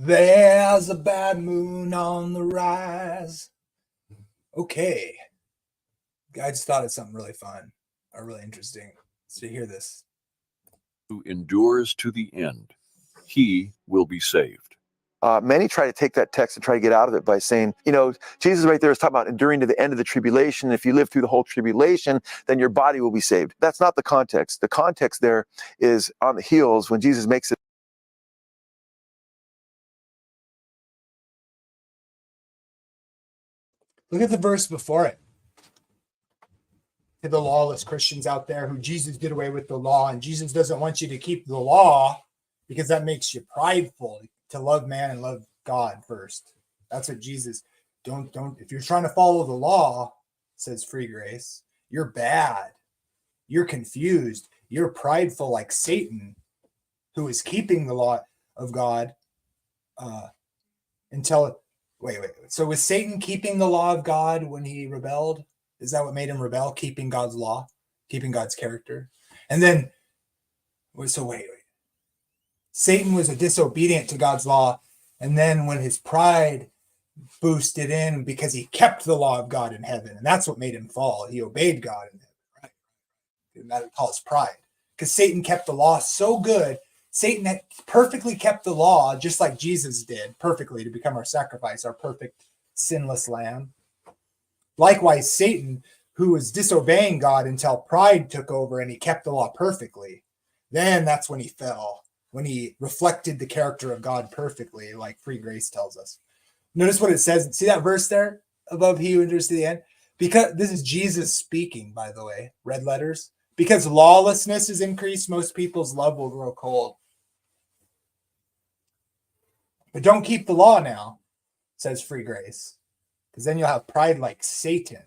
There's a bad moon on the rise. Okay. I just thought of something really fun or really interesting. So hear this. Who endures to the end, he will be saved. Many try to take that text and try to get out of it by saying, Jesus right there is talking about enduring to the end of the tribulation. If you live through the whole tribulation, then your body will be saved. That's not the context. The context there is on the heels when Jesus makes it. Look at the verse before it. To the lawless Christians out there who Jesus did away with the law, and Jesus doesn't want you to keep the law because that makes you prideful, to love man and love God first. That's what Jesus don't if you're trying to follow the law, says free grace, you're bad. You're confused. You're prideful like Satan, who is keeping the law of God until wait. So was Satan keeping the law of God when he rebelled? Is that what made him rebel? Keeping God's law, keeping God's character. And then, so wait. Satan was disobedient to God's law. And then when his pride boosted in because he kept the law of God in heaven, and that's what made him fall. He obeyed God in heaven, right? And that calls pride. Because Satan kept the law so good. Satan had perfectly kept the law just like Jesus did perfectly to become our sacrifice, our perfect sinless lamb. Likewise, Satan, who was disobeying God until pride took over and he kept the law perfectly, then that's when he fell, when he reflected the character of God perfectly, like free grace tells us. Notice what it says. See that verse there above, he who endures to the end? Because this is Jesus speaking, by the way, red letters. Because lawlessness is increased, most people's love will grow cold. But don't keep the law now, says free grace. Because then you'll have pride like Satan.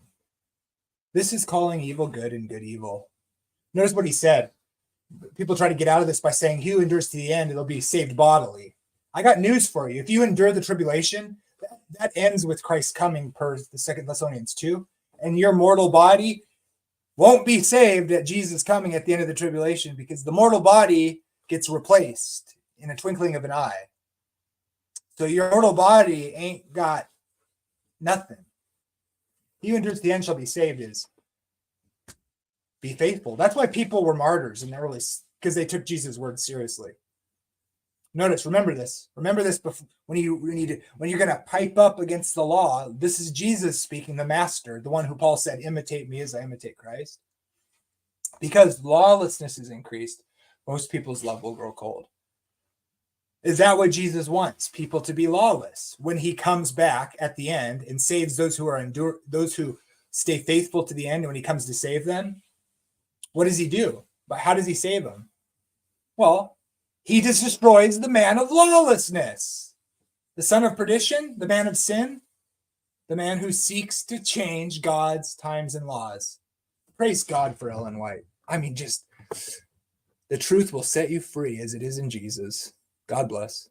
This is calling evil good and good evil. Notice what he said. People try to get out of this by saying, he who endures to the end, it'll be saved bodily. I got news for you. If you endure the tribulation, that ends with Christ coming per the 2 Thessalonians 2. And your mortal body won't be saved at Jesus coming at the end of the tribulation, because the mortal body gets replaced in a twinkling of an eye. So your mortal body ain't got nothing. He who endures to the end shall be saved is be faithful. That's why people were martyrs in the early, because they took Jesus' word seriously. Notice, remember this before, when you're going to pipe up against the law. This is Jesus speaking, the master, the one who Paul said, imitate me as I imitate Christ. Because lawlessness is increased, most people's love will grow cold. Is that what Jesus wants? People to be lawless when he comes back at the end and saves those who stay faithful to the end. When he comes to save them, what does he do? But how does he save them? Well, he just destroys the man of lawlessness, the son of perdition, the man of sin, the man who seeks to change God's times and laws. Praise God for Ellen White. I mean, just the truth will set you free as it is in Jesus. God bless.